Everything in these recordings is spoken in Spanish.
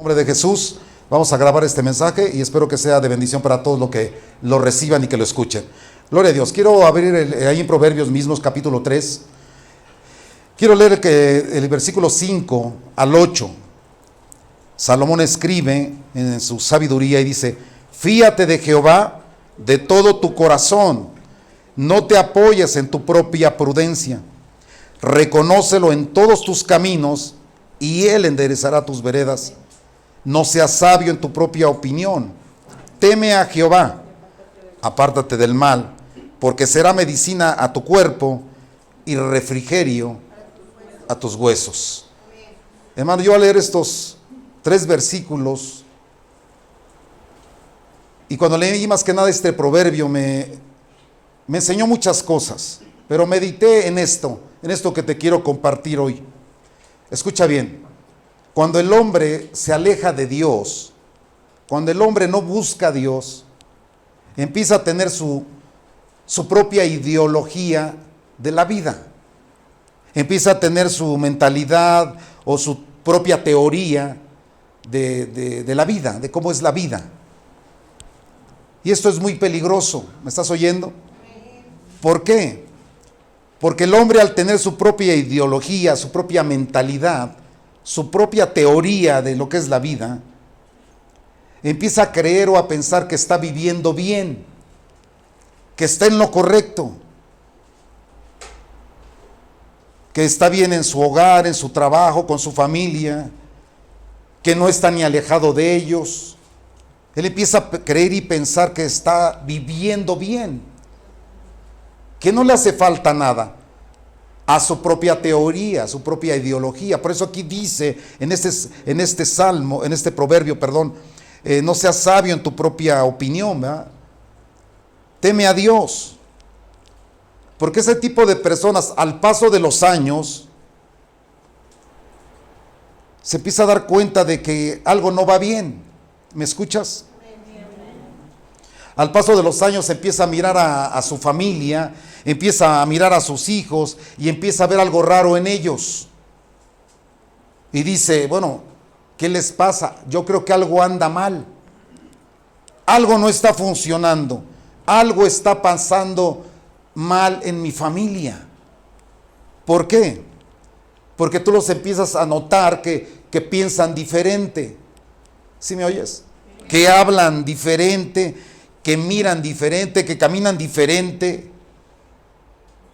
nombre de Jesús, vamos a grabar este mensaje y espero que sea de bendición para todos los que lo reciban y que lo escuchen. Gloria a Dios. Quiero abrir ahí en Proverbios mismos, capítulo 3. Quiero leer el versículo 5 al 8. Salomón escribe en su sabiduría y dice: fíate de Jehová de todo tu corazón, no te apoyes en tu propia prudencia. Reconócelo en todos tus caminos y Él enderezará tus veredas. No seas sabio en tu propia opinión. Teme a Jehová, apártate del mal, porque será medicina a tu cuerpo y refrigerio a tus huesos. Hermano, yo al leer estos 3 versículos, y cuando leí más que nada este proverbio, me enseñó muchas cosas, pero medité en esto que te quiero compartir hoy. Escucha bien, cuando el hombre se aleja de Dios, cuando el hombre no busca a Dios, empieza a tener su propia ideología de la vida, empieza a tener su mentalidad o su propia teoría de la vida, de cómo es la vida. Y esto es muy peligroso, ¿me estás oyendo? ¿Por qué? Porque el hombre, al tener su propia ideología, su propia mentalidad, su propia teoría de lo que es la vida, empieza a creer o a pensar que está viviendo bien, que está en lo correcto, que está bien en su hogar, en su trabajo, con su familia, que no está ni alejado de ellos. Él empieza a creer y pensar que está viviendo bien, que no le hace falta nada a su propia teoría, a su propia ideología. Por eso aquí dice en este salmo, en este proverbio, no seas sabio en tu propia opinión, ¿verdad? Teme a Dios, porque ese tipo de personas, al paso de los años, se empieza a dar cuenta de que algo no va bien. ¿Me escuchas? Al paso de los años empieza a mirar a su familia, empieza a mirar a sus hijos y empieza a ver algo raro en ellos. Y dice, bueno, ¿qué les pasa? Yo creo que algo anda mal. Algo no está funcionando. Algo está pasando mal en mi familia. ¿Por qué? Porque tú los empiezas a notar que piensan diferente. ¿Sí me oyes? Que hablan diferente, que miran diferente, que caminan diferente,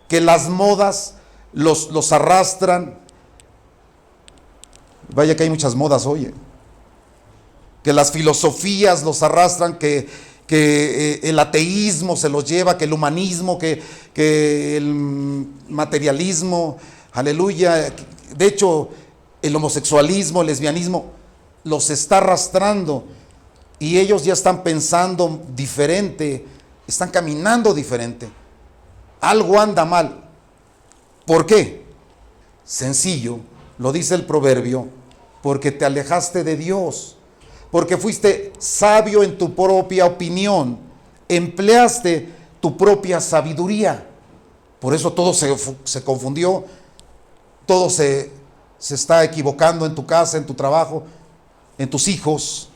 que las modas los arrastran. Vaya que hay muchas modas hoy. Que las filosofías los arrastran, que el ateísmo se los lleva, que el humanismo, que el materialismo, aleluya. De hecho, el homosexualismo, el lesbianismo, los está arrastrando y ellos ya están pensando diferente, están caminando diferente. Algo anda mal. ¿Por qué? Sencillo, lo dice el proverbio, porque te alejaste de Dios, porque fuiste sabio en tu propia opinión, empleaste tu propia sabiduría. Por eso todo se confundió, todo se está equivocando en tu casa, en tu trabajo, en tus hijos.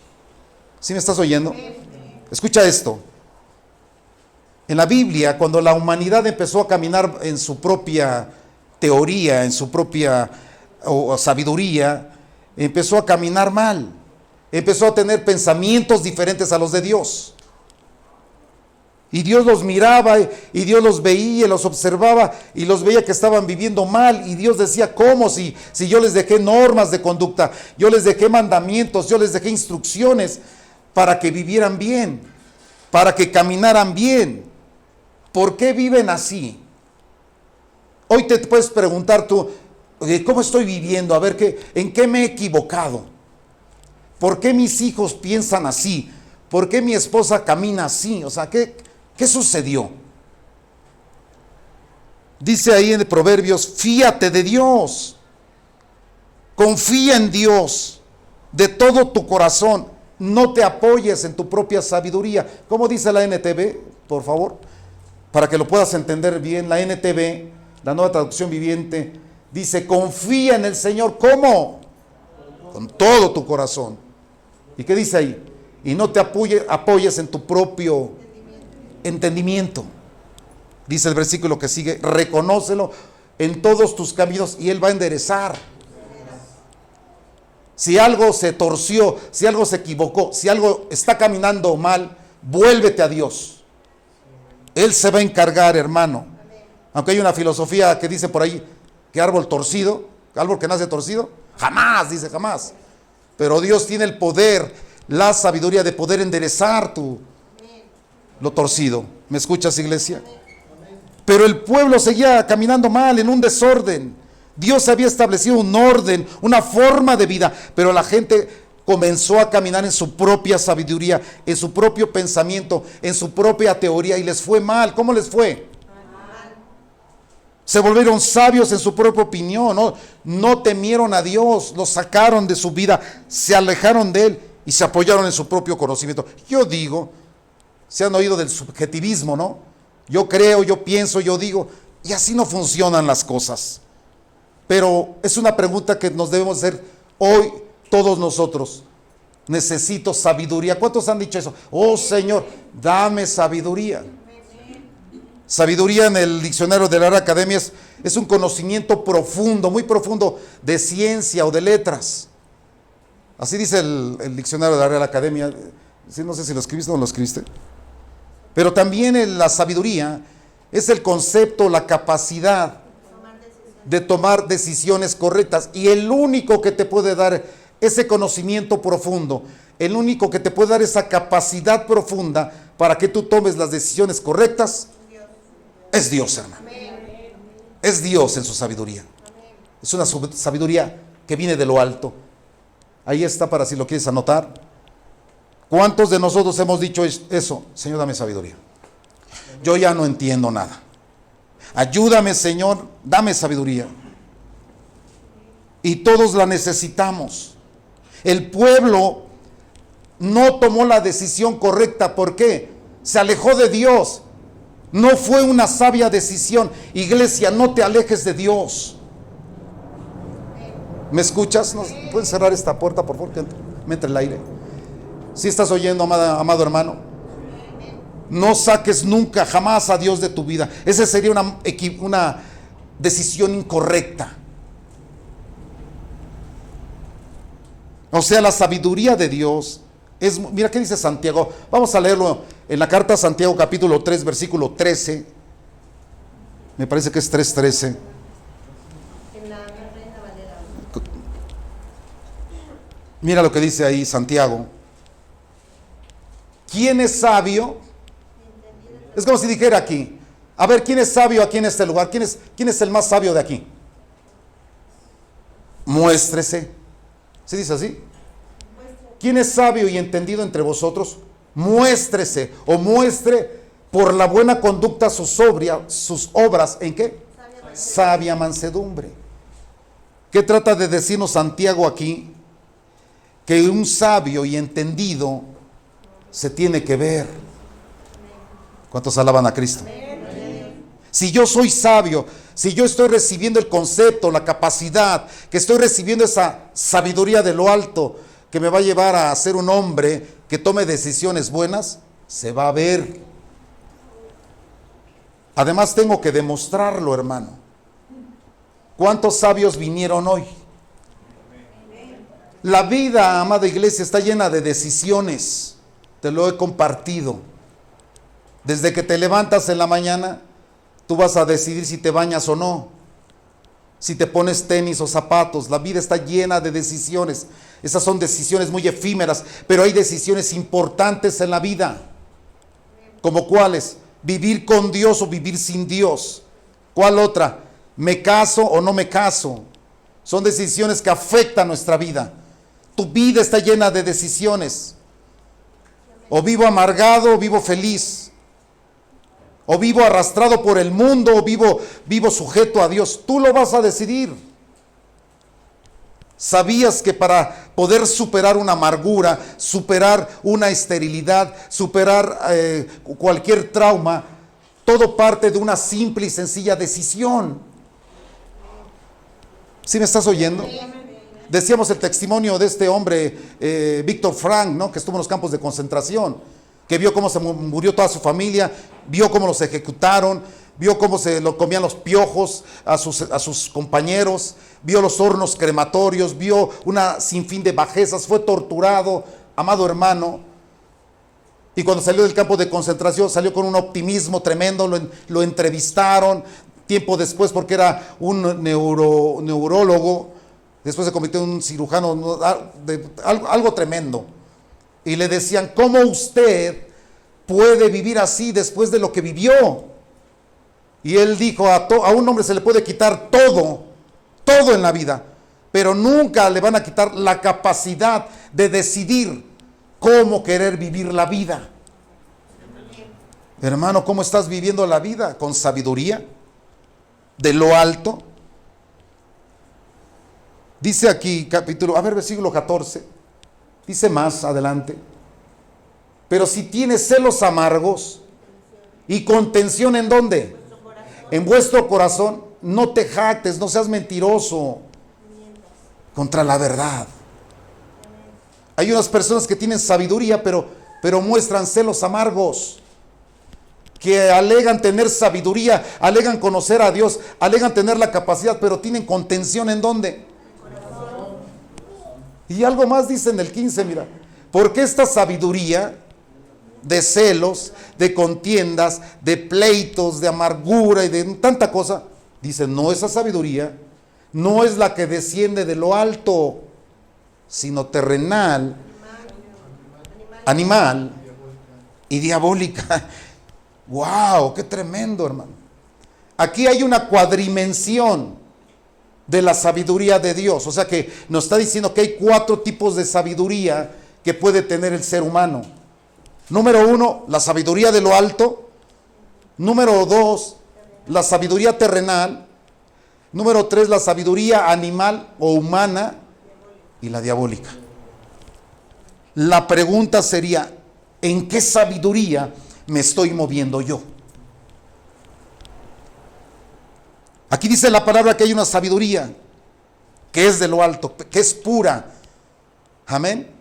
¿Sí me estás oyendo? Escucha esto. En la Biblia, cuando la humanidad empezó a caminar en su propia teoría, en su propia sabiduría, empezó a caminar mal. Empezó a tener pensamientos diferentes a los de Dios. Y Dios los miraba y Dios los veía, los observaba y los veía que estaban viviendo mal. Y Dios decía, ¿cómo? Si yo les dejé normas de conducta, yo les dejé mandamientos, yo les dejé instrucciones para que vivieran bien, para que caminaran bien. ¿Por qué viven así? Hoy te puedes preguntar tú, ¿cómo estoy viviendo? A ver, ¿en qué me he equivocado? ¿Por qué mis hijos piensan así? ¿Por qué mi esposa camina así? O sea, ¿qué sucedió? Dice ahí en Proverbios, fíate de Dios. Confía en Dios de todo tu corazón. No te apoyes en tu propia sabiduría. ¿Cómo dice la NTV? Por favor, para que lo puedas entender bien. La NTV, la Nueva Traducción Viviente, dice, confía en el Señor. ¿Cómo? Con todo tu corazón. ¿Y qué dice ahí? Y no te apoyes en tu propio entendimiento. Dice el versículo que sigue, reconócelo en todos tus caminos y Él va a enderezar. Si algo se torció, si algo se equivocó, si algo está caminando mal, vuélvete a Dios. Él se va a encargar, hermano. Aunque hay una filosofía que dice por ahí que árbol torcido, árbol que nace torcido, jamás, dice jamás. Pero Dios tiene el poder, la sabiduría de poder enderezar lo torcido. ¿Me escuchas, iglesia? Pero el pueblo seguía caminando mal, en un desorden. Dios había establecido un orden, una forma de vida, pero la gente comenzó a caminar en su propia sabiduría, en su propio pensamiento, en su propia teoría, y les fue mal. ¿Cómo les fue? Se volvieron sabios en su propia opinión, no temieron a Dios, lo sacaron de su vida, se alejaron de Él y se apoyaron en su propio conocimiento. Yo digo, se han oído del subjetivismo, ¿no? Yo creo, yo pienso, yo digo, y así no funcionan las cosas. Pero es una pregunta que nos debemos hacer hoy todos nosotros. Necesito sabiduría. ¿Cuántos han dicho eso? Oh Señor, dame sabiduría. Sabiduría en el diccionario de la Real Academia es un conocimiento profundo, muy profundo de ciencia o de letras. Así dice el diccionario de la Real Academia. Sí, no sé si lo escribiste o no lo escribiste. Pero también la sabiduría es el concepto, la capacidad de tomar decisiones correctas. Y el único que te puede dar ese conocimiento profundo, el único que te puede dar esa capacidad profunda para que tú tomes las decisiones correctas, es Dios, hermano. Es Dios en su sabiduría. Es una sabiduría que viene de lo alto. Ahí está para si lo quieres anotar. ¿Cuántos de nosotros hemos dicho eso? Señor, dame sabiduría. Yo ya no entiendo nada. Ayúdame, Señor, dame sabiduría. Y todos la necesitamos. El pueblo no tomó la decisión correcta. ¿Por qué? Se alejó de Dios. No fue una sabia decisión. Iglesia, no te alejes de Dios. ¿Me escuchas? ¿Pueden cerrar esta puerta, por favor? Que me entre el aire. ¿Sí estás oyendo, amado hermano? No saques nunca, jamás a Dios de tu vida. Esa sería una decisión incorrecta. O sea, la sabiduría de Dios es... Mira qué dice Santiago. Vamos a leerlo en la carta a Santiago capítulo 3, versículo 13. Me parece que es 3:13. Mira lo que dice ahí Santiago. ¿Quién es sabio? Es como si dijera aquí, a ver, ¿quién es sabio aquí en este lugar? ¿Quién es el más sabio de aquí? Muéstrese. ¿Se dice así? ¿Quién es sabio y entendido entre vosotros? Muéstrese o muestre por la buena conducta sus obras. ¿En qué? Sabia mansedumbre. ¿Qué trata de decirnos Santiago aquí? Que un sabio y entendido se tiene que ver. ¿Cuántos alaban a Cristo? Si yo soy sabio, si yo estoy recibiendo el concepto, la capacidad, que estoy recibiendo esa sabiduría de lo alto, que me va a llevar a ser un hombre que tome decisiones buenas, se va a ver. Además tengo que demostrarlo, hermano. ¿Cuántos sabios vinieron hoy? La vida, amada iglesia, está llena de decisiones. Te lo he compartido. Desde que te levantas en la mañana, tú vas a decidir si te bañas o no, si te pones tenis o zapatos. La vida está llena de decisiones. Esas son decisiones muy efímeras, pero hay decisiones importantes en la vida. ¿Como cuáles? Vivir con Dios o vivir sin Dios. ¿Cuál otra? ¿Me caso o no me caso? Son decisiones que afectan nuestra vida. Tu vida está llena de decisiones. O vivo amargado o vivo feliz. O vivo arrastrado por el mundo o vivo sujeto a Dios. Tú lo vas a decidir. ¿Sabías que para poder superar una amargura, superar una esterilidad, superar cualquier trauma, todo parte de una simple y sencilla decisión? ¿Sí me estás oyendo? Decíamos el testimonio de este hombre, Víctor Frank, ¿no? Que estuvo en los campos de concentración, que vio cómo se murió toda su familia, vio cómo los ejecutaron, vio cómo se lo comían los piojos a sus compañeros, vio los hornos crematorios, vio una sinfín de bajezas, fue torturado, amado hermano. Y cuando salió del campo de concentración, salió con un optimismo tremendo, lo entrevistaron tiempo después porque era un neurólogo, después se convirtió en un cirujano, algo tremendo. Y le decían, ¿cómo usted puede vivir así después de lo que vivió? Y él dijo, a un hombre se le puede quitar todo en la vida, pero nunca le van a quitar la capacidad de decidir cómo querer vivir la vida. Hermano, ¿cómo estás viviendo la vida? ¿Con sabiduría? ¿De lo alto? Dice aquí, versículo 14, dice más adelante, pero si tienes celos amargos y contención, ¿en dónde? En vuestro corazón, no te jactes, no seas mentiroso contra la verdad. Hay unas personas que tienen sabiduría, pero muestran celos amargos, que alegan tener sabiduría, alegan conocer a Dios, alegan tener la capacidad, pero tienen contención ¿en dónde? Y algo más dice en el 15, mira, porque esta sabiduría de celos, de contiendas, de pleitos, de amargura y de tanta cosa, dice, no, esa sabiduría no es la que desciende de lo alto, sino terrenal, animal y diabólica. ¡Wow! ¡Qué tremendo, hermano! Aquí hay una cuadrimensión de la sabiduría de Dios. O sea que nos está diciendo que hay 4 tipos de sabiduría que puede tener el ser humano. Número 1, la sabiduría de lo alto. Número 2, la sabiduría terrenal. Número 3, la sabiduría animal o humana. Y la diabólica. La pregunta sería, ¿en qué sabiduría me estoy moviendo yo? Aquí dice la palabra que hay una sabiduría que es de lo alto, que es pura, amén,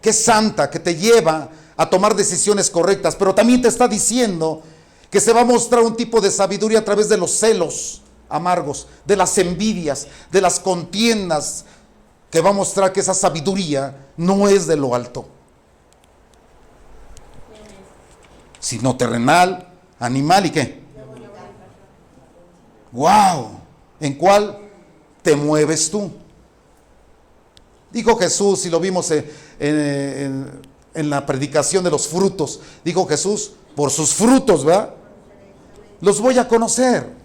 que es santa, que te lleva a tomar decisiones correctas, pero también te está diciendo que se va a mostrar un tipo de sabiduría a través de los celos amargos, de las envidias, de las contiendas, que va a mostrar que esa sabiduría no es de lo alto, sino terrenal, animal y ¿qué? ¡Wow! ¿En cuál te mueves tú? Dijo Jesús, y lo vimos en la predicación de los frutos, dijo Jesús, por sus frutos, ¿verdad? Los voy a conocer.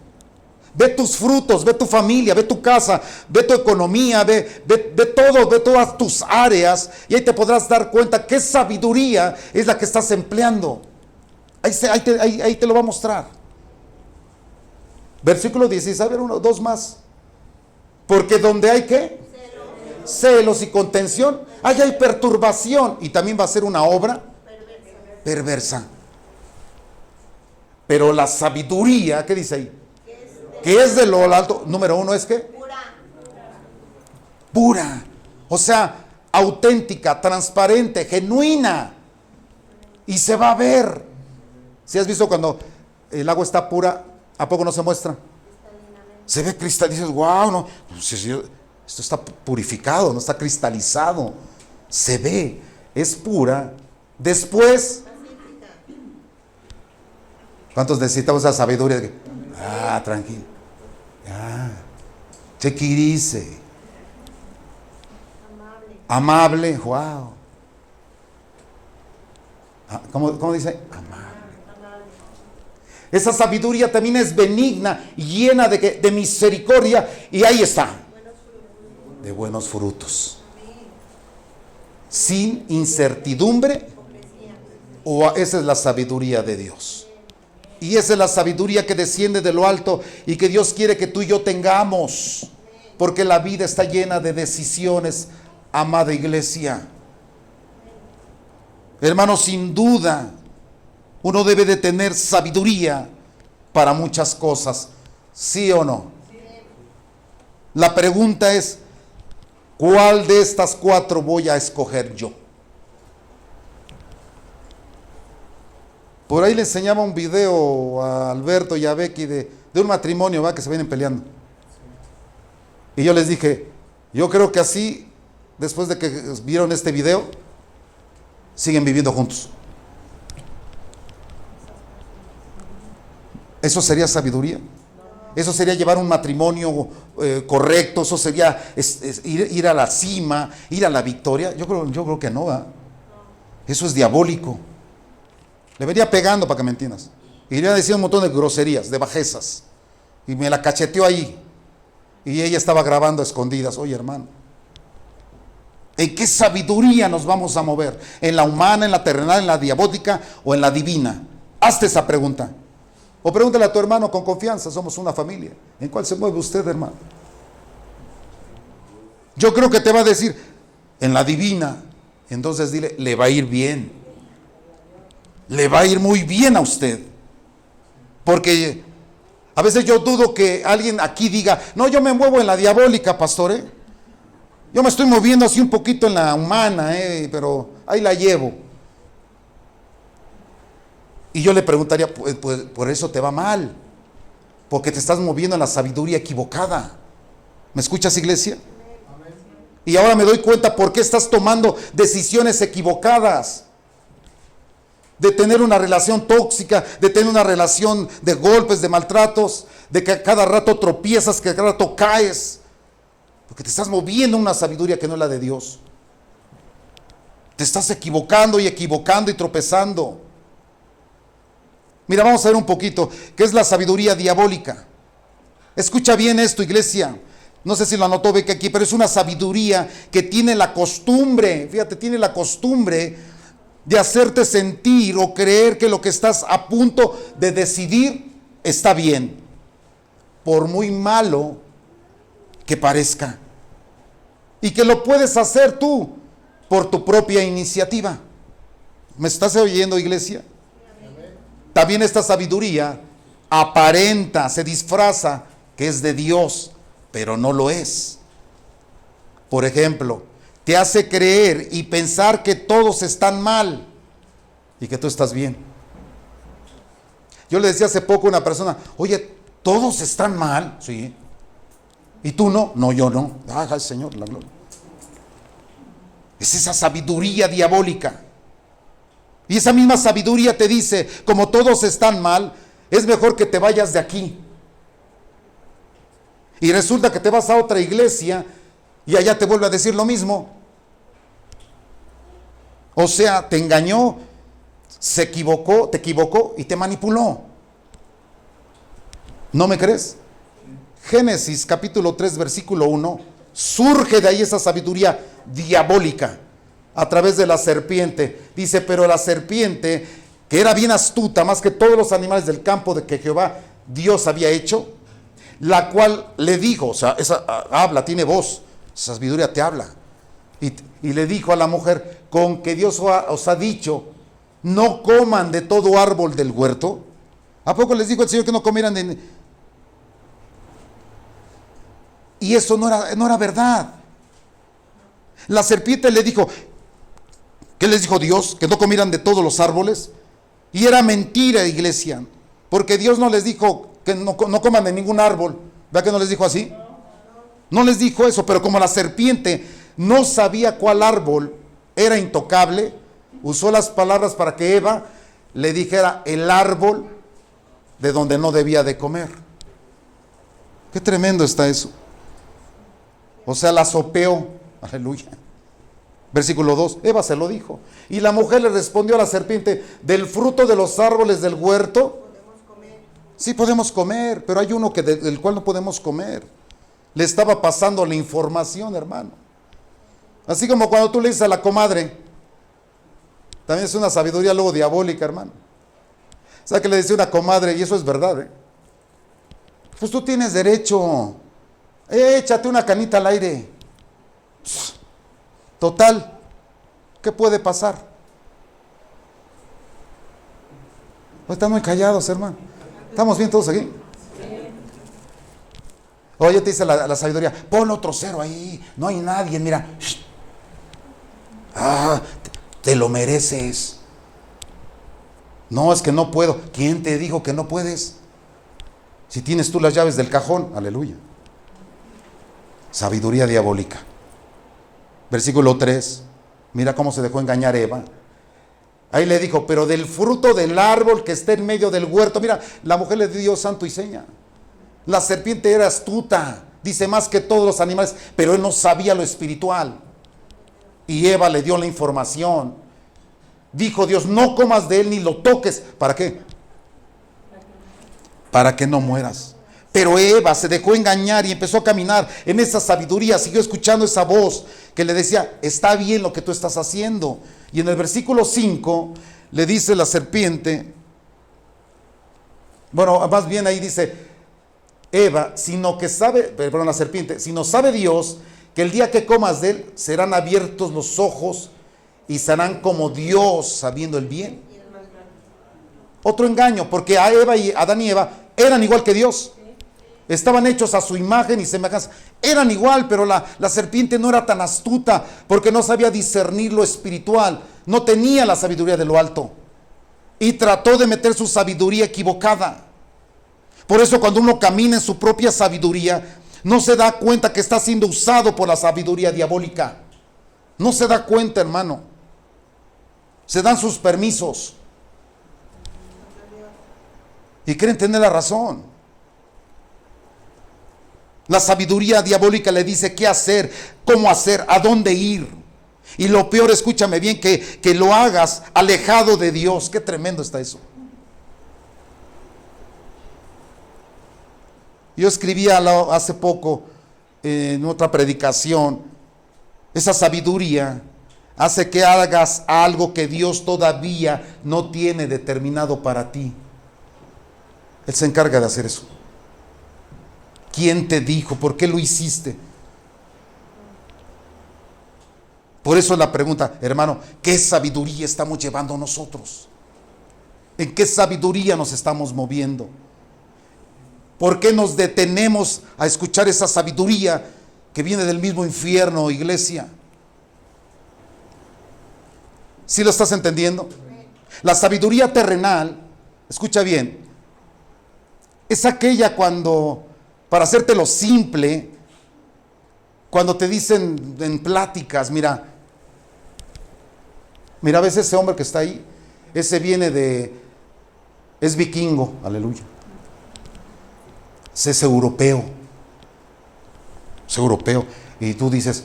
Ve tus frutos, ve tu familia, ve tu casa, ve tu economía, ve todo, ve todas tus áreas, y ahí te podrás dar cuenta qué sabiduría es la que estás empleando. Ahí te lo va a mostrar. Versículo 16, a ver, 2 más. Porque donde hay ¿qué? Celos y contención, ahí hay perturbación, y también va a ser una obra perversa. Pero la sabiduría, ¿qué dice ahí? Que es de lo alto. Número 1 es ¿qué? Pura. O sea, auténtica, transparente, genuina. Y se va a ver. Si has visto cuando el agua está pura, ¿a poco no se muestra? Se ve cristal, dices, wow, no, esto está purificado, no está cristalizado. Se ve, es pura. Después, ¿cuántos necesitamos esa sabiduría? Tranquilo. Chequirice. Amable, wow. ¿Cómo dice? Amable. Esa sabiduría también es benigna, llena de misericordia, y ahí está, de buenos frutos, sin incertidumbre. Esa es la sabiduría de Dios, y esa es la sabiduría que desciende de lo alto y que Dios quiere que tú y yo tengamos, porque la vida está llena de decisiones, amada iglesia. Hermano, sin duda uno debe de tener sabiduría para muchas cosas, ¿sí o no? La pregunta es, ¿cuál de estas 4 voy a escoger yo? Por ahí le enseñaba un video a Alberto y a Becky de un matrimonio, ¿va? Que se vienen peleando. Y yo les dije, yo creo que así, después de que vieron este video, siguen viviendo juntos. ¿Eso sería sabiduría? ¿Eso sería llevar un matrimonio correcto? ¿Eso sería ir a la cima, ir a la victoria? Yo creo que no, ¿va? Eso es diabólico. Le venía pegando, para que me entiendas. Y le iba a decir un montón de groserías, de bajezas. Y me la cacheteó ahí. Y ella estaba grabando a escondidas. Oye, hermano, ¿en qué sabiduría nos vamos a mover? ¿En la humana, en la terrenal, en la diabólica o en la divina? Hazte esa pregunta. O pregúntale a tu hermano con confianza, somos una familia. ¿En cuál se mueve usted, hermano? Yo creo que te va a decir, en la divina. Entonces dile, le va a ir bien. Le va a ir muy bien a usted. Porque a veces yo dudo que alguien aquí diga, no, yo me muevo en la diabólica, pastor, ¿eh? Yo me estoy moviendo así un poquito en la humana, pero ahí la llevo. Y yo le preguntaría, pues, por eso te va mal, porque te estás moviendo en la sabiduría equivocada. ¿Me escuchas, iglesia? Amén. Y ahora me doy cuenta por qué estás tomando decisiones equivocadas. De tener una relación tóxica, de tener una relación de golpes, de maltratos, de que cada rato tropiezas, que cada rato caes. Porque te estás moviendo en una sabiduría que no es la de Dios. Te estás equivocando y tropezando. Mira, vamos a ver un poquito qué es la sabiduría diabólica. Escucha bien esto, iglesia. No sé si lo anotó Becky aquí, pero es una sabiduría que tiene la costumbre, fíjate, tiene la costumbre de hacerte sentir o creer que lo que estás a punto de decidir está bien, por muy malo que parezca. Y que lo puedes hacer tú por tu propia iniciativa. ¿Me estás oyendo, iglesia? También esta sabiduría aparenta, se disfraza que es de Dios, pero no lo es. Por ejemplo, te hace creer y pensar que todos están mal y que tú estás bien. Yo le decía hace poco a una persona, oye, ¿todos están mal? Sí. ¿Y tú no? No, yo no. Ay, Señor, la gloria. Es esa sabiduría diabólica. Y esa misma sabiduría te dice, como todos están mal, es mejor que te vayas de aquí. Y resulta que te vas a otra iglesia y allá te vuelve a decir lo mismo. O sea, te engañó, te equivocó y te manipuló. ¿No me crees? Génesis capítulo 3 versículo 1, surge de ahí esa sabiduría diabólica. A través de la serpiente. Dice, pero la serpiente, que era bien astuta, más que todos los animales del campo de que Jehová Dios había hecho, la cual le dijo, o sea, esa habla, tiene voz, esa sabiduría te habla. Y le dijo a la mujer, con que Dios os ha dicho, no coman de todo árbol del huerto. ¿A poco les dijo el Señor que no comieran de...? Y eso no era verdad. La serpiente le dijo, ¿qué les dijo Dios? Que no comieran de todos los árboles. Y era mentira, iglesia. Porque Dios no les dijo que no coman de ningún árbol. ¿Verdad que no les dijo así? No les dijo eso, pero como la serpiente no sabía cuál árbol era intocable, usó las palabras para que Eva le dijera el árbol de donde no debía de comer. Qué tremendo está eso. O sea, la sopeó. Aleluya. Versículo 2, Eva se lo dijo. Y la mujer le respondió a la serpiente, del fruto de los árboles del huerto, ¿podemos comer? Sí podemos comer, pero hay uno del cual no podemos comer. Le estaba pasando la información, hermano. Así como cuando tú le dices a la comadre, también es una sabiduría luego diabólica, hermano. O sea, que le decía una comadre, y eso es verdad, pues tú tienes derecho, échate una canita al aire. Total, ¿qué puede pasar? Pues están muy callados, hermano. ¿Estamos bien todos aquí? Oye, te dice la sabiduría, pon otro cero ahí, no hay nadie, mira. Te lo mereces. No, es que no puedo. ¿Quién te dijo que no puedes? Si tienes tú las llaves del cajón, aleluya. Sabiduría diabólica. Versículo 3. Mira cómo se dejó engañar Eva. Ahí le dijo, pero del fruto del árbol que está en medio del huerto. Mira, la mujer le dio santo y seña. La serpiente era astuta, dice más que todos los animales, pero él no sabía lo espiritual. Y Eva le dio la información. Dijo Dios, no comas de él ni lo toques. ¿Para qué? Para que no mueras. Pero Eva se dejó engañar y empezó a caminar en esa sabiduría, siguió escuchando esa voz que le decía, está bien lo que tú estás haciendo. Y en el versículo 5 le dice la serpiente, bueno, más bien ahí dice, Eva, la serpiente, si no sabe Dios, que el día que comas de él, serán abiertos los ojos y serán como Dios, sabiendo el bien. Otro engaño, porque a Eva y Adán y Eva eran igual que Dios. Estaban hechos a su imagen y semejanza. Eran igual, pero la serpiente no era tan astuta porque no sabía discernir lo espiritual. No tenía la sabiduría de lo alto. Y trató de meter su sabiduría equivocada. Por eso cuando uno camina en su propia sabiduría, no se da cuenta que está siendo usado por la sabiduría diabólica. No se da cuenta, hermano. Se dan sus permisos. Y creen tener la razón. La sabiduría diabólica le dice qué hacer, cómo hacer, a dónde ir. Y lo peor, escúchame bien, que lo hagas alejado de Dios. Qué tremendo está eso. Yo escribía hace poco en otra predicación, esa sabiduría hace que hagas algo que Dios todavía no tiene determinado para ti. Él se encarga de hacer eso. ¿Quién te dijo? ¿Por qué lo hiciste? Por eso la pregunta, hermano, ¿qué sabiduría estamos llevando nosotros? ¿En qué sabiduría nos estamos moviendo? ¿Por qué nos detenemos a escuchar esa sabiduría que viene del mismo infierno, iglesia? ¿Sí lo estás entendiendo? La sabiduría terrenal, escucha bien, es aquella cuando, para hacértelo simple, cuando te dicen en pláticas, mira, ves ese hombre que está ahí, ese es vikingo, aleluya. Es europeo. Y tú dices,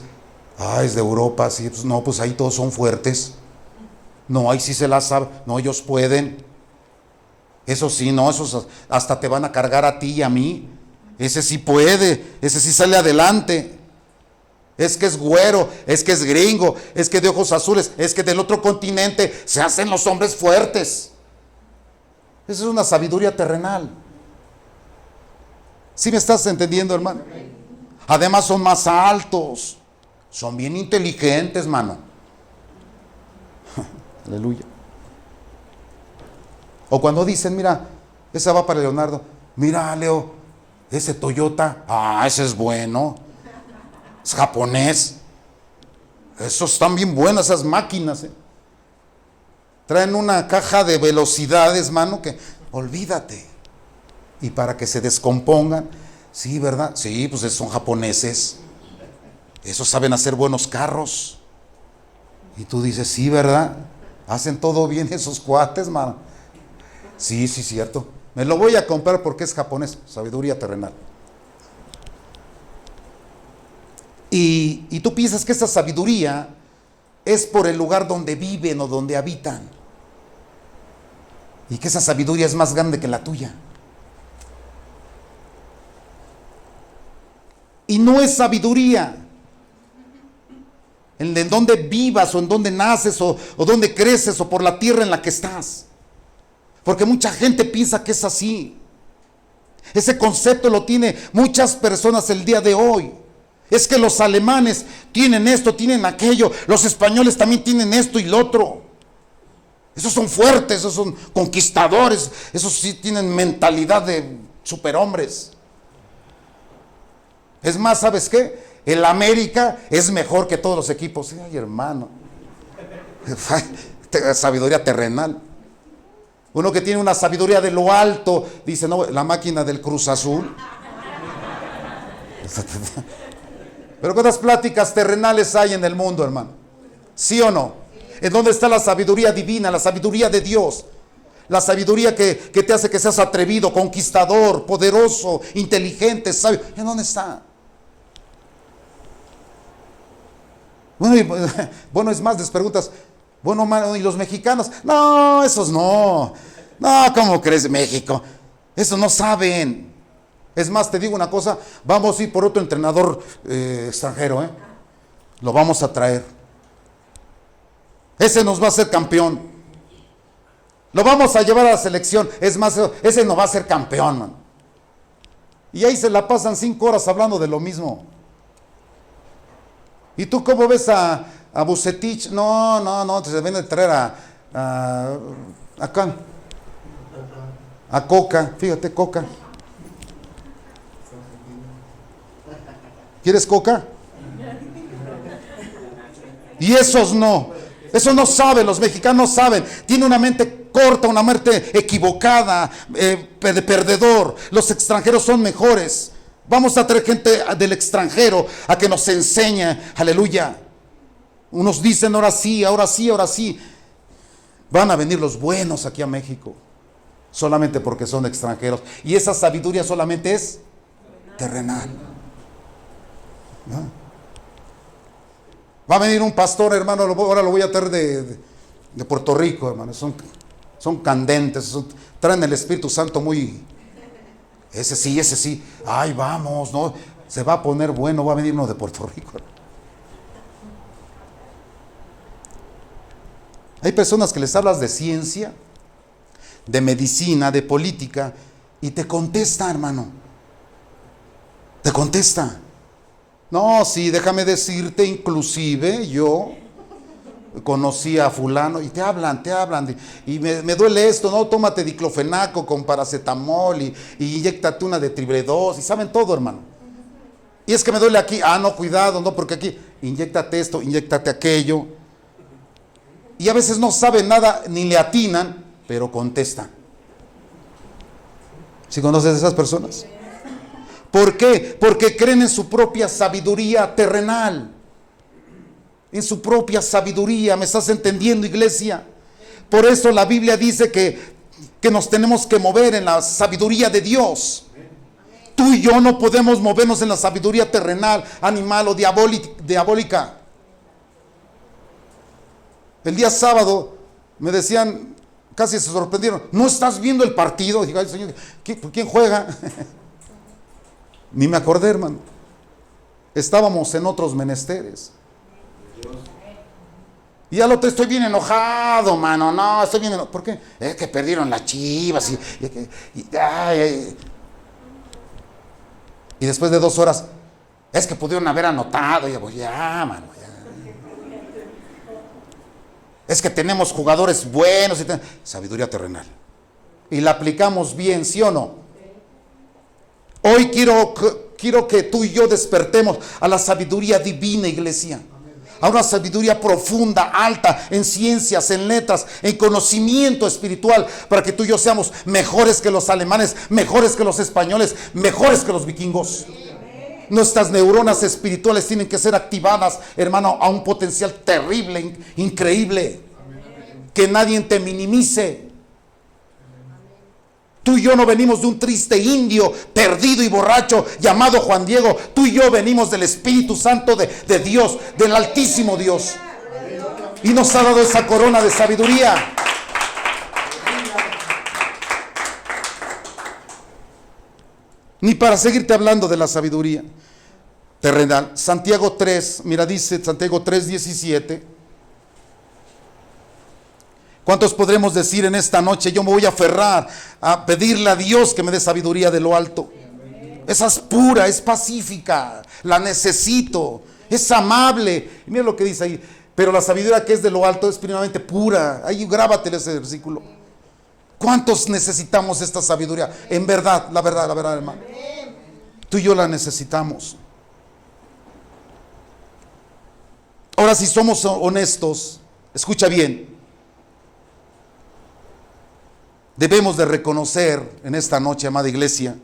es de Europa, sí, pues no, pues ahí todos son fuertes. No, ahí sí se la sabe, no, ellos pueden. Eso sí, no, esos hasta te van a cargar a ti y a mí. Ese sí puede, ese sí sale adelante. Es que es güero, es que es gringo, es que de ojos azules, es que del otro continente se hacen los hombres fuertes. Esa es una sabiduría terrenal. ¿Sí me estás entendiendo, hermano? Además son más altos, son bien inteligentes, mano. Aleluya. O cuando dicen, mira, esa va para Leonardo. Mira, Leo, ese Toyota, ese es bueno. Es japonés. Esos están bien buenas, esas máquinas. Traen una caja de velocidades, mano, que olvídate. Y para que se descompongan, sí, ¿verdad? Sí, pues son japoneses. Esos saben hacer buenos carros. Y tú dices, sí, ¿verdad? Hacen todo bien esos cuates, mano. Sí, cierto. Me lo voy a comprar porque es japonés. Sabiduría terrenal. Y tú piensas que esa sabiduría es por el lugar donde viven o donde habitan. Y que esa sabiduría es más grande que la tuya. Y no es sabiduría en donde vivas o en donde naces o donde creces o por la tierra en la que estás. Porque mucha gente piensa que es así. Ese concepto lo tiene muchas personas el día de hoy. Es que los alemanes tienen esto, tienen aquello. Los españoles también tienen esto y lo otro. Esos son fuertes, esos son conquistadores. Esos sí tienen mentalidad de superhombres. Es más, ¿sabes qué? El América es mejor que todos los equipos. Ay, hermano. Sabiduría terrenal. Uno que tiene una sabiduría de lo alto, dice, no, la máquina del Cruz Azul. Pero ¿cuántas pláticas terrenales hay en el mundo, hermano? ¿Sí o no? ¿En dónde está la sabiduría divina, la sabiduría de Dios? La sabiduría que te hace que seas atrevido, conquistador, poderoso, inteligente, sabio. ¿En dónde está? Bueno, es más, les preguntas, bueno, mano, ¿y los mexicanos? No, esos no. No, ¿cómo crees, México? Esos no saben. Es más, te digo una cosa, vamos a ir por otro entrenador extranjero, ¿eh? Lo vamos a traer. Ese nos va a hacer campeón. Lo vamos a llevar a la selección. Es más, ese nos va a ser campeón, man. Y ahí se la pasan 5 horas hablando de lo mismo. ¿Y tú cómo ves a Bucetich? No, se deben de traer a Coca, fíjate, Coca. ¿Quieres Coca? Y esos no saben, los mexicanos saben, tienen una mente corta, una mente equivocada, de perdedor. Los extranjeros son mejores. Vamos a traer gente del extranjero a que nos enseñe, aleluya. Unos dicen ahora sí, ahora sí, ahora sí. Van a venir los buenos aquí a México, solamente porque son extranjeros. Y esa sabiduría solamente es terrenal. ¿No? Va a venir un pastor, hermano, ahora lo voy a traer de Puerto Rico, hermano. Son candentes, traen el Espíritu Santo muy... Ese sí. Ay, vamos, ¿no? Se va a poner bueno, va a venir uno de Puerto Rico. Hay personas que les hablas de ciencia, de medicina, de política, y te contesta, hermano. Te contesta. No, sí, déjame decirte, inclusive yo conocí a fulano y te hablan, y me duele esto, no, tómate diclofenaco con paracetamol y inyéctate una de tribredos, y saben todo, hermano. Y es que me duele aquí, no, cuidado, no, porque aquí, inyéctate esto, inyéctate aquello. Y a veces no saben nada, ni le atinan, pero contestan. ¿Sí conoces a esas personas? ¿Por qué? Porque creen en su propia sabiduría terrenal. En su propia sabiduría. ¿Me estás entendiendo, iglesia? Por eso la Biblia dice que nos tenemos que mover en la sabiduría de Dios. Tú y yo no podemos movernos en la sabiduría terrenal, animal o diabólica. El día sábado me decían, casi se sorprendieron, ¿no estás viendo el partido? Digo, ay, Señor, ¿quién juega? Ni me acordé, hermano. Estábamos en otros menesteres. Y al otro estoy bien enojado, mano. No, estoy bien enojado. ¿Por qué? Es que perdieron las Chivas. Y después de 2 horas, es que pudieron haber anotado. Y yo, ya, mano. Ya. Es que tenemos jugadores buenos. Sabiduría terrenal. Y la aplicamos bien, ¿sí o no? Hoy quiero que tú y yo despertemos a la sabiduría divina, iglesia. A una sabiduría profunda, alta, en ciencias, en letras, en conocimiento espiritual, para que tú y yo seamos mejores que los alemanes, mejores que los españoles, mejores que los vikingos. Nuestras neuronas espirituales tienen que ser activadas, hermano, a un potencial terrible, increíble. Que nadie te minimice. Tú y yo no venimos de un triste indio perdido y borracho llamado Juan Diego. Tú y yo venimos del Espíritu Santo de Dios, del Altísimo Dios. Y nos ha dado esa corona de sabiduría. Ni para seguirte hablando de la sabiduría terrenal. Santiago 3, mira, dice Santiago 3:17. ¿Cuántos podremos decir en esta noche, yo me voy a aferrar a pedirle a Dios que me dé sabiduría de lo alto? Esa es pura, es pacífica, la necesito, es amable. Mira lo que dice ahí, pero la sabiduría que es de lo alto es primeramente pura. Ahí grábatele ese versículo. ¿Cuántos necesitamos esta sabiduría? En verdad, la verdad, hermano. Tú y yo la necesitamos. Ahora, si somos honestos, escucha bien, debemos de reconocer en esta noche, amada iglesia,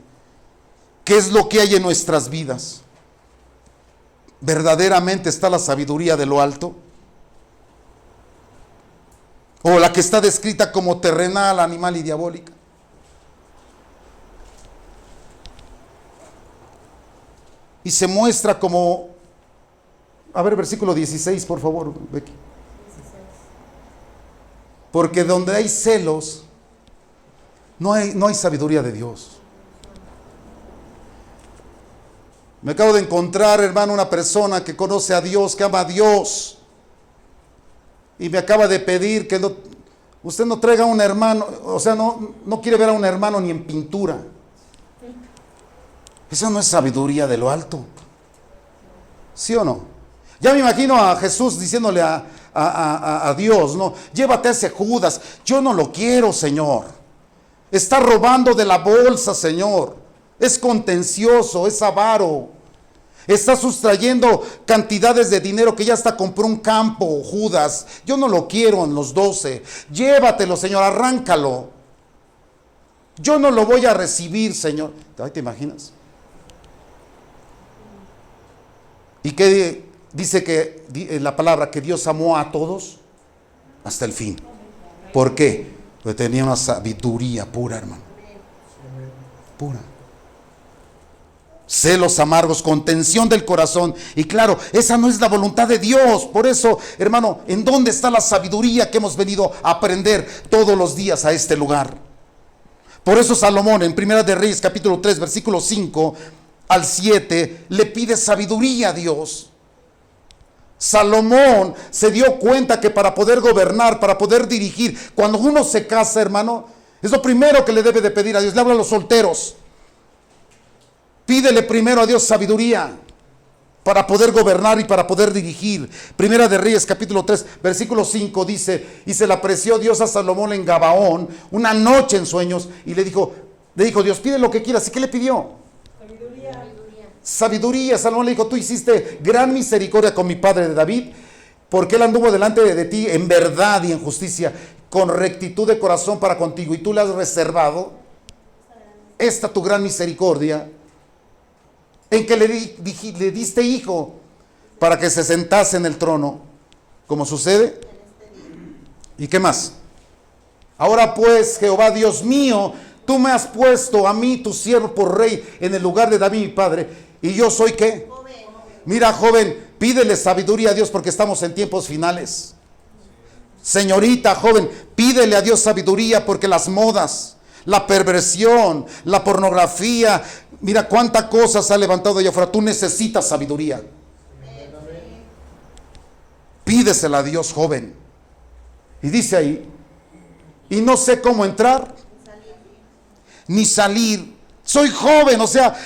qué es lo que hay en nuestras vidas. ¿Verdaderamente está la sabiduría de lo alto? ¿O la que está descrita como terrenal, animal y diabólica? Y se muestra como, a ver, versículo 16, por favor, Becky. Porque donde hay celos, no hay sabiduría de Dios. Me acabo de encontrar, hermano, una persona que conoce a Dios, que ama a Dios, y me acaba de pedir que usted no traiga a un hermano, o sea, no quiere ver a un hermano ni en pintura. Esa no es sabiduría de lo alto. ¿Sí o no? Ya me imagino a Jesús diciéndole a Dios, no, llévate a ese Judas, yo no lo quiero, Señor. Está robando de la bolsa, Señor. Es contencioso, es avaro. Está sustrayendo cantidades de dinero que ya hasta compró un campo, Judas. Yo no lo quiero en los 12. Llévatelo, Señor, arráncalo. Yo no lo voy a recibir, Señor. Ay, ¿te imaginas? ¿Y qué dice que la palabra? Que Dios amó a todos hasta el fin. ¿Por qué? Porque tenía una sabiduría pura, hermano. Pura. Celos amargos, contención del corazón. Y claro, esa no es la voluntad de Dios. Por eso, hermano, ¿en dónde está la sabiduría que hemos venido a aprender todos los días a este lugar? Por eso Salomón en Primera de Reyes capítulo 3 versículo 5 al 7 le pide sabiduría a Dios. Salomón se dio cuenta que para poder gobernar, para poder dirigir, cuando uno se casa, hermano, es lo primero que le debe de pedir a Dios. Le hablo a los solteros. Pídele primero a Dios sabiduría para poder gobernar y para poder dirigir. Primera de Reyes capítulo 3 versículo 5 dice: y se le apareció Dios a Salomón en Gabaón una noche en sueños, y le dijo Dios, pide lo que quieras. ¿Y qué le pidió? Sabiduría. Salomón le dijo: tú hiciste gran misericordia con mi padre de David, porque él anduvo delante de ti en verdad y en justicia, con rectitud de corazón para contigo, y tú le has reservado esta tu gran misericordia, en que le diste hijo para que se sentase en el trono, como sucede. ¿Y qué más? Ahora pues, Jehová Dios mío, tú me has puesto a mí, tu siervo, por rey en el lugar de David mi padre, y yo soy ¿qué? Joven. Mira, joven, pídele sabiduría a Dios porque estamos en tiempos finales. Señorita, joven, pídele a Dios sabiduría porque las modas, la perversión, la pornografía, mira cuánta cosa se ha levantado allá afuera. Tú necesitas sabiduría. Pídesela a Dios, joven. Y dice ahí: y no sé cómo entrar ni salir. Soy joven, o sea,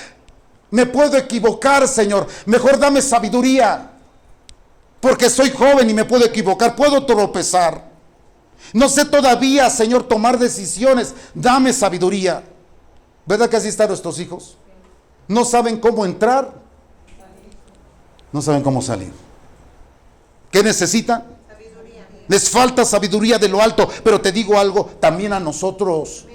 me puedo equivocar, Señor. Mejor dame sabiduría, porque soy joven y me puedo equivocar, puedo tropezar. No sé todavía, Señor, tomar decisiones. Dame sabiduría. ¿Verdad que así están nuestros hijos? No saben cómo entrar, no saben cómo salir. ¿Qué necesitan? Sabiduría. Les falta sabiduría de lo alto. Pero te digo algo, también a nosotros.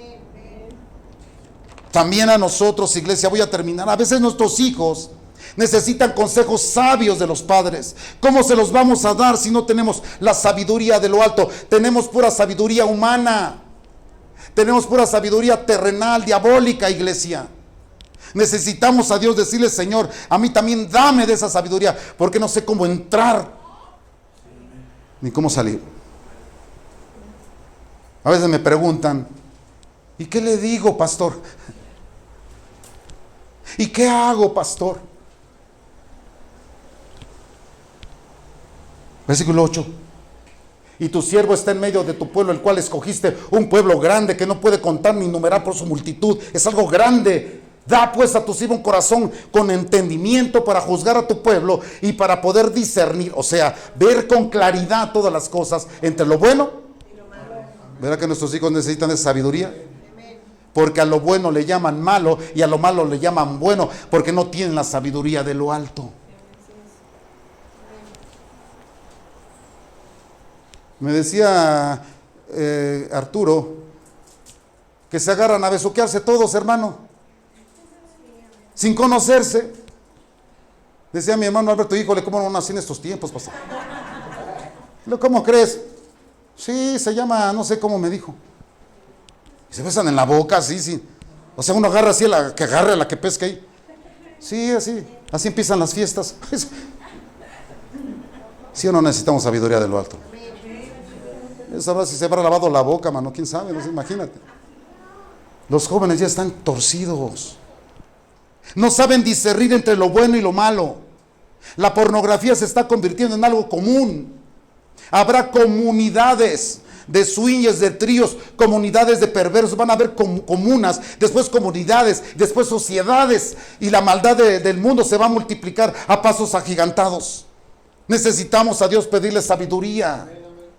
También a nosotros, iglesia, voy a terminar. A veces nuestros hijos necesitan consejos sabios de los padres. ¿Cómo se los vamos a dar si no tenemos la sabiduría de lo alto? Tenemos pura sabiduría humana. Tenemos pura sabiduría terrenal, diabólica, iglesia. Necesitamos a Dios decirle: Señor, a mí también dame de esa sabiduría, porque no sé cómo entrar ni cómo salir. A veces me preguntan: ¿y qué le digo, pastor? ¿Y qué hago, pastor? Versículo 8. Y tu siervo está en medio de tu pueblo, el cual escogiste, un pueblo grande que no puede contar ni numerar por su multitud. Es algo grande. Da pues a tu siervo un corazón con entendimiento para juzgar a tu pueblo y para poder discernir, o sea, ver con claridad todas las cosas entre lo bueno y lo malo. ¿Verdad que nuestros hijos necesitan esa sabiduría? Porque a lo bueno le llaman malo y a lo malo le llaman bueno, porque no tienen la sabiduría de lo alto. Me decía Arturo que se agarran a besuquearse todos, hermano, sin conocerse. Decía mi hermano Alberto, híjole, ¿cómo no nací en estos tiempos, pastor? ¿Cómo crees? Sí, se llama, no sé cómo me dijo. Y se besan en la boca, así, sí. O sea, uno agarra así, que agarre a la que pesca ahí. Sí, así empiezan las fiestas. ¿Sí o no necesitamos sabiduría de lo alto? Sabrá si se habrá lavado la boca, mano, quién sabe, no sé, imagínate. Los jóvenes ya están torcidos. No saben discernir entre lo bueno y lo malo. La pornografía se está convirtiendo en algo común. Habrá comunidades de swingers, de tríos, comunidades de perversos, van a haber comunas, después comunidades, después sociedades, y la maldad del mundo se va a multiplicar a pasos agigantados. Necesitamos a Dios pedirle sabiduría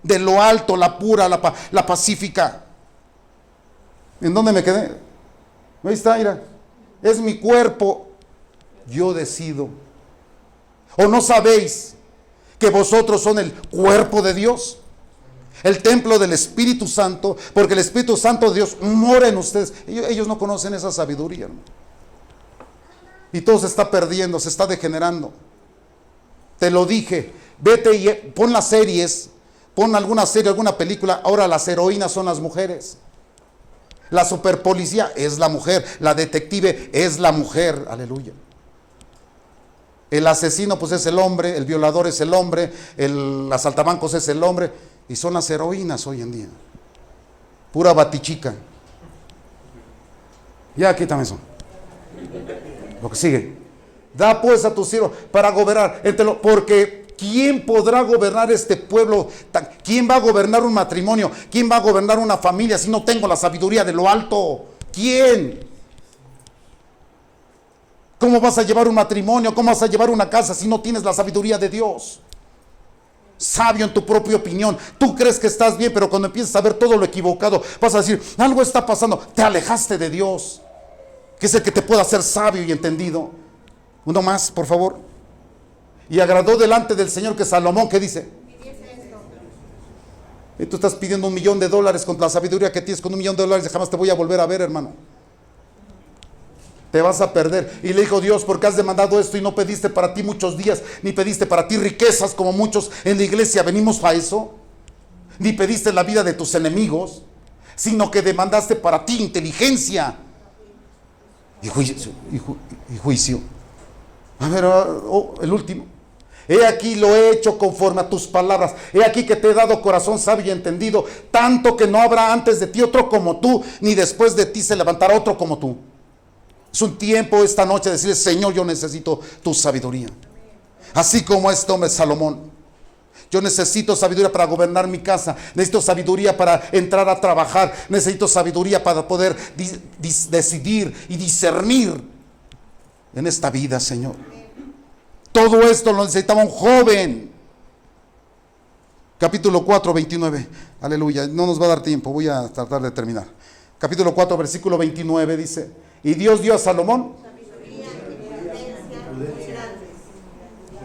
de lo alto, la pura, la pacífica. ¿En dónde me quedé? Ahí está, mira. Es mi cuerpo, yo decido. ¿O no sabéis que vosotros son el cuerpo de Dios? El templo del Espíritu Santo, porque el Espíritu Santo de Dios mora en ustedes. Ellos no conocen esa sabiduría, ¿no? Y todo se está perdiendo, se está degenerando. Te lo dije, vete y pon las series, pon alguna serie, alguna película. Ahora las heroínas son las mujeres. La superpolicía es la mujer, la detective es la mujer, aleluya. El asesino pues es el hombre, el violador es el hombre, el asaltabancos es el hombre, y son las heroínas hoy en día. Pura batichica. Ya quítame eso. Lo que sigue. Da pues a tus siervos para gobernar, porque ¿quién podrá gobernar este pueblo? ¿Quién va a gobernar un matrimonio? ¿Quién va a gobernar una familia si no tengo la sabiduría de lo alto? ¿Quién? ¿Cómo vas a llevar un matrimonio? ¿Cómo vas a llevar una casa si no tienes la sabiduría de Dios? Sabio en tu propia opinión. Tú crees que estás bien, pero cuando empiezas a ver todo lo equivocado, vas a decir, algo está pasando. Te alejaste de Dios, que es el que te puede hacer sabio y entendido. Uno más, por favor. Y agradó delante del Señor que Salomón, ¿qué dice? Y tú estás pidiendo $1 millón con la sabiduría que tienes. Con $1 millón jamás te voy a volver a ver, hermano. Te vas a perder. Y le dijo Dios, ¿por qué has demandado esto y no pediste para ti muchos días, ni pediste para ti riquezas como muchos en la iglesia venimos a eso? Ni pediste la vida de tus enemigos, sino que demandaste para ti inteligencia y juicio. A ver, el último. He aquí lo he hecho conforme a tus palabras. He aquí que te he dado corazón sabio y entendido, tanto que no habrá antes de ti otro como tú, ni después de ti se levantará otro como tú. Es un tiempo esta noche de decirle, Señor, yo necesito tu sabiduría. Así como este hombre Salomón. Yo necesito sabiduría para gobernar mi casa. Necesito sabiduría para entrar a trabajar. Necesito sabiduría para poder decidir y discernir en esta vida, Señor. Todo esto lo necesitaba un joven. Capítulo 4, 29. Aleluya. No nos va a dar tiempo. Voy a tratar de terminar. Capítulo 4, versículo 29 dice... Y Dios dio a Salomón.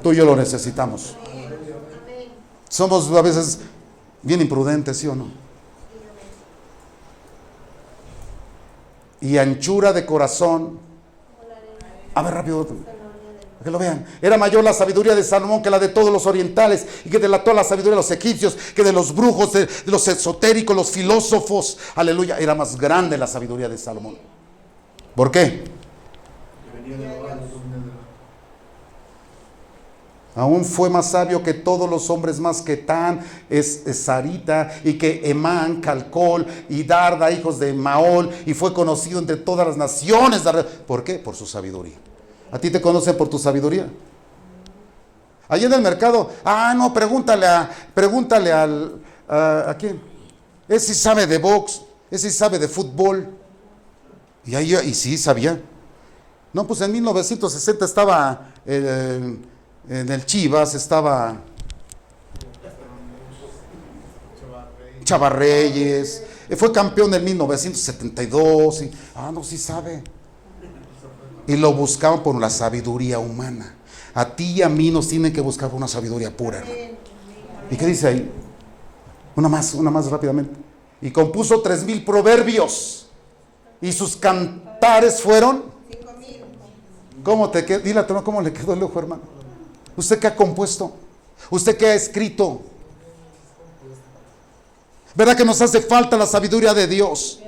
Tú y yo lo necesitamos. Somos a veces bien imprudentes, ¿sí o no? Y anchura de corazón. A ver, rápido, que lo vean. Era mayor la sabiduría de Salomón que la de todos los orientales, y que delató la sabiduría de los egipcios, que de los brujos, de los esotéricos, los filósofos. Aleluya. Era más grande la sabiduría de Salomón. ¿Por qué? Aún fue más sabio que todos los hombres, más que Tan, Sarita, y que Emán, Calcol y Darda, hijos de Maol, y fue conocido entre todas las naciones. ¿Por qué? Por su sabiduría. ¿A ti te conocen por tu sabiduría? Allí en el mercado, no, pregúntale ¿a quién? Ese sí sabe de box, ese sí sabe de fútbol. Y sí, sabía. No, pues en 1960 estaba en el Chivas, estaba Chavarreyes, fue campeón en 1972. No, sí sabe. Y lo buscaban por la sabiduría humana. A ti y a mí nos tienen que buscar por una sabiduría pura, hermano. ¿Y qué dice ahí? Una más rápidamente. Y compuso 3,000 proverbios. Y sus cantares fueron 5,000. ¿Cómo te quedó? Dile a tu hermano, ¿cómo le quedó el ojo, hermano? ¿Usted qué ha compuesto? ¿Usted qué ha escrito? ¿Verdad que nos hace falta la sabiduría de Dios?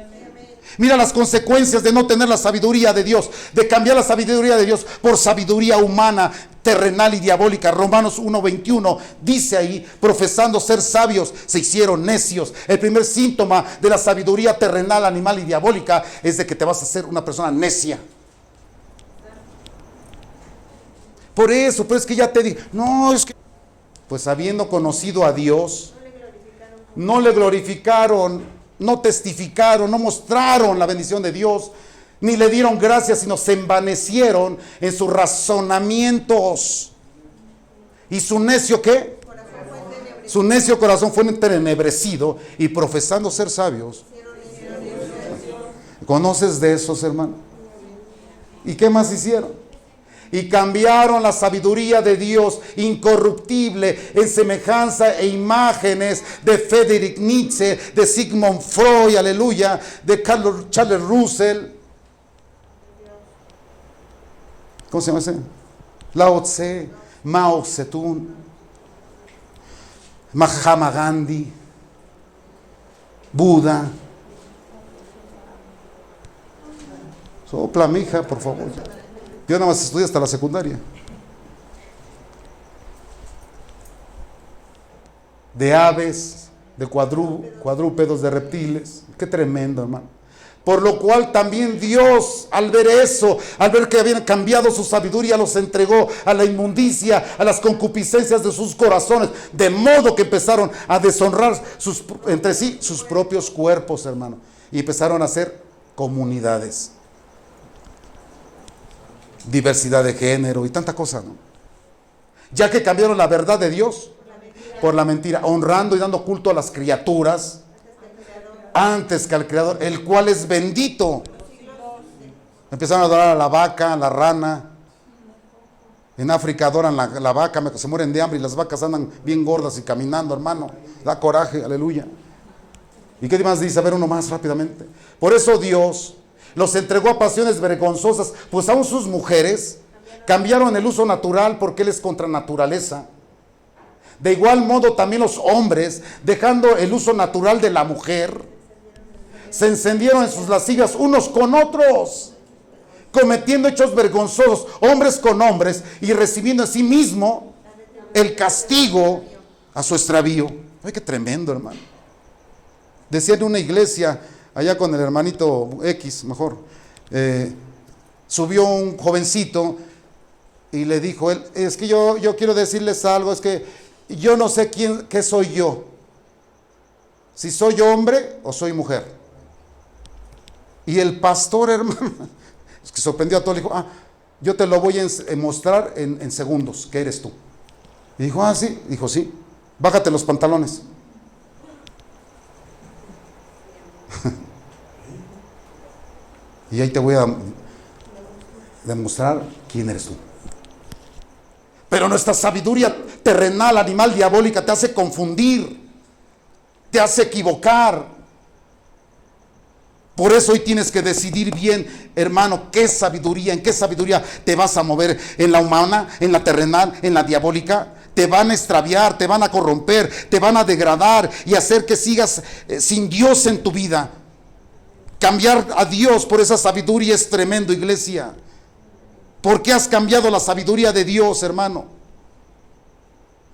Mira las consecuencias de no tener la sabiduría de Dios, de cambiar la sabiduría de Dios por sabiduría humana, terrenal y diabólica. Romanos 1:21 dice ahí, profesando ser sabios, se hicieron necios. El primer síntoma de la sabiduría terrenal, animal y diabólica es de que te vas a hacer una persona necia. Por eso, pero es que ya te digo, no, es que, pues habiendo conocido a Dios, no le glorificaron, no testificaron, no mostraron la bendición de Dios, ni le dieron gracias, sino se envanecieron en sus razonamientos. ¿Y su necio qué? Su necio corazón fue entenebrecido, y profesando ser sabios. ¿Conoces de esos, hermano? ¿Y qué más hicieron? Y cambiaron la sabiduría de Dios incorruptible en semejanza e imágenes de Friedrich Nietzsche, de Sigmund Freud, aleluya, de Charles Russell. ¿Cómo se llama ese? Lao Tse, Mao Zedong, Mahatma Gandhi, Buda. Sopla, mija, por favor. Yo nada más estudié hasta la secundaria. De aves, de cuadrúpedos, de reptiles. Qué tremendo, hermano. Por lo cual también Dios, al ver eso, al ver que habían cambiado su sabiduría, los entregó a la inmundicia, a las concupiscencias de sus corazones, de modo que empezaron a deshonrar entre sí sus propios cuerpos, hermano. Y empezaron a hacer comunidades. Diversidad de género y tanta cosa, ¿no? Ya que cambiaron la verdad de Dios por la mentira, honrando y dando culto a las criaturas antes que al Creador, el cual es bendito. Empezaron a adorar a la vaca, a la rana. En África adoran la vaca, se mueren de hambre y las vacas andan bien gordas y caminando, hermano. Da coraje, aleluya. ¿Y qué más dice? A ver, uno más rápidamente. Por eso Dios los entregó a pasiones vergonzosas, pues aún sus mujeres cambiaron el uso natural porque Él es contra naturaleza. De igual modo también los hombres, dejando el uso natural de la mujer, se encendieron en sus lascivas unos con otros, cometiendo hechos vergonzosos, hombres con hombres, y recibiendo en sí mismo el castigo a su extravío. Ay, qué tremendo, hermano. Decía en una iglesia, allá con el hermanito X, mejor, subió un jovencito y le dijo él, es que yo quiero decirles algo, es que yo no sé qué soy yo, si soy hombre o soy mujer. Y el pastor, hermano, es que sorprendió a todos, le dijo, yo te lo voy a mostrar en segundos, que eres tú. Y dijo, sí, dijo, sí, bájate los pantalones. Y ahí te voy a demostrar quién eres tú. Pero nuestra sabiduría terrenal, animal, diabólica te hace confundir, te hace equivocar. Por eso hoy tienes que decidir bien, hermano, en qué sabiduría te vas a mover, en la humana, en la terrenal, en la diabólica. Te van a extraviar, te van a corromper, te van a degradar y hacer que sigas sin Dios en tu vida. Cambiar a Dios por esa sabiduría es tremendo, iglesia. ¿Por qué has cambiado la sabiduría de Dios, hermano?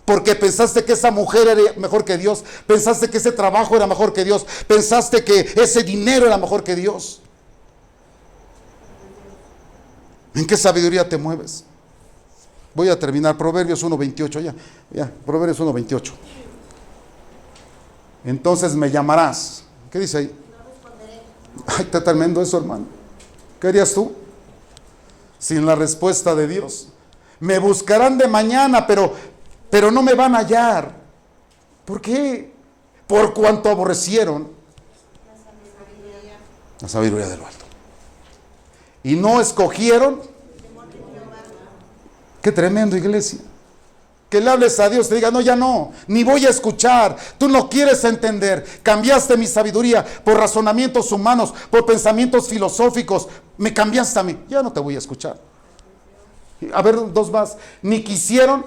Porque pensaste que esa mujer era mejor que Dios, pensaste que ese trabajo era mejor que Dios, pensaste que ese dinero era mejor que Dios. ¿En qué sabiduría te mueves? Voy a terminar, Proverbios 1:28, ya, Proverbios 1:28. Entonces me llamarás. ¿Qué dice ahí? Ay, está tremendo eso, hermano. ¿Qué harías tú sin la respuesta de Dios? Me buscarán de mañana, pero no me van a hallar. ¿Por qué? Por cuanto aborrecieron la sabiduría de lo alto. Y no escogieron. Qué tremendo, iglesia. Que le hables a Dios, te diga, no, ya no, ni voy a escuchar. Tú no quieres entender. Cambiaste mi sabiduría por razonamientos humanos, por pensamientos filosóficos. Me cambiaste a mí. Ya no te voy a escuchar. A ver, dos más. Ni quisieron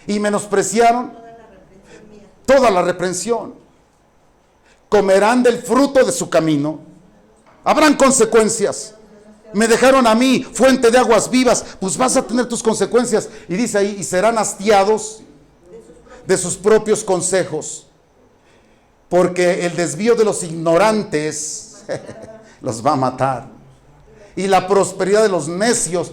y menospreciaron toda la reprensión. Comerán del fruto de su camino. Habrán consecuencias. Me dejaron a mí, fuente de aguas vivas, pues vas a tener tus consecuencias. Y dice ahí, y serán hastiados de sus propios consejos, porque el desvío de los ignorantes los va a matar, y la prosperidad de los necios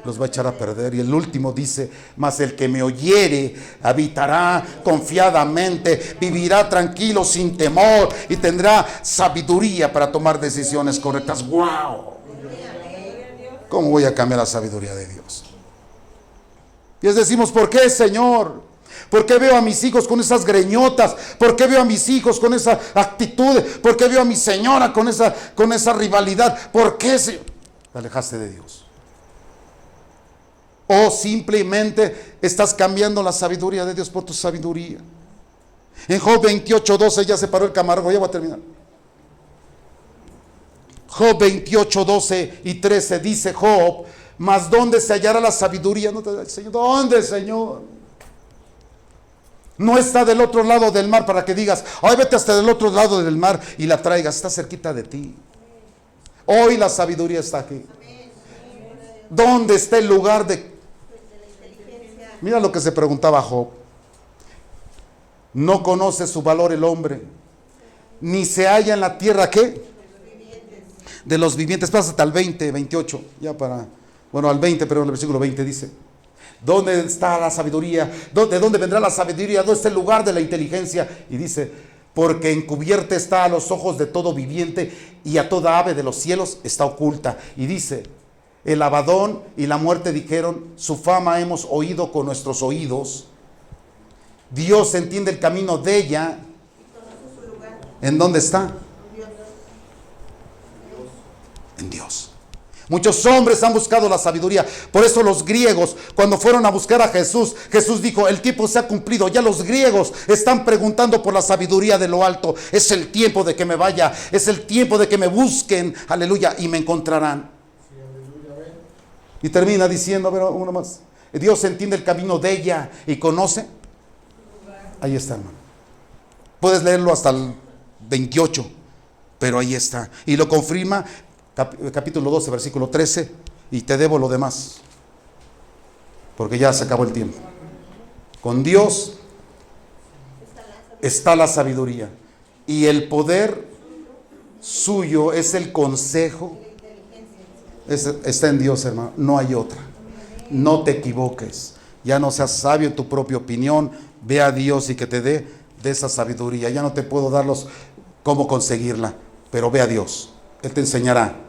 los va a echar a perder. Y el último dice, mas el que me oyere habitará confiadamente, vivirá tranquilo sin temor y tendrá sabiduría para tomar decisiones correctas. ¡Wow! ¿Cómo voy a cambiar la sabiduría de Dios? Y decimos, ¿por qué, Señor? ¿Por qué veo a mis hijos con esas greñotas? ¿Por qué veo a mis hijos con esa actitud? ¿Por qué veo a mi señora con esa rivalidad? ¿Por qué te alejaste de Dios? O simplemente estás cambiando la sabiduría de Dios por tu sabiduría. En Job 28:12 ya se paró el camarógrafo, ya voy a terminar. Job 28:12 y 13 dice Job, mas ¿dónde se hallará la sabiduría? No te, Señor, ¿dónde, Señor? No está del otro lado del mar para que digas, ay, vete hasta del otro lado del mar y la traigas, está cerquita de ti. Hoy la sabiduría está aquí. ¿Dónde está el lugar de? Mira lo que se preguntaba Job. No conoce su valor el hombre, ni se halla en la tierra, ¿qué? De los vivientes. Pásate al 20, 28, ya para, bueno, al 20, pero el versículo 20 dice, ¿dónde está la sabiduría? ¿De dónde vendrá la sabiduría? ¿Dónde está el lugar de la inteligencia? Y dice, porque encubierta está a los ojos de todo viviente y a toda ave de los cielos está oculta. Y dice, el Abadón y la muerte dijeron, su fama hemos oído con nuestros oídos. Dios entiende el camino de ella. ¿En dónde está? En Dios. Muchos hombres han buscado la sabiduría. Por eso los griegos, cuando fueron a buscar a Jesús, Jesús dijo, el tiempo se ha cumplido. Ya los griegos están preguntando por la sabiduría de lo alto. Es el tiempo de que me vaya. Es el tiempo de que me busquen. Aleluya. Y me encontrarán. Y termina diciendo, a ver, uno más. Dios entiende el camino de ella y conoce. Ahí está, hermano. Puedes leerlo hasta el 28, pero ahí está. Y lo confirma capítulo 12, versículo 13, y te debo lo demás, porque ya se acabó el tiempo. Con Dios está la sabiduría, y el poder suyo es el consejo. Está en Dios, hermano, no hay otra. No te equivoques, ya no seas sabio en tu propia opinión, ve a Dios y que te dé de esa sabiduría. Ya no te puedo darlos cómo conseguirla, pero ve a Dios, Él te enseñará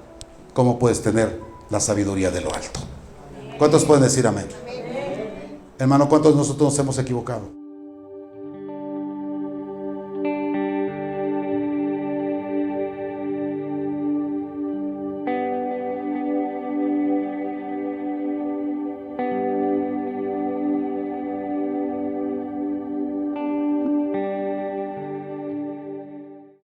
cómo puedes tener la sabiduría de lo alto. ¿Cuántos pueden decir amén? Hermano, ¿cuántos de nosotros nos hemos equivocado?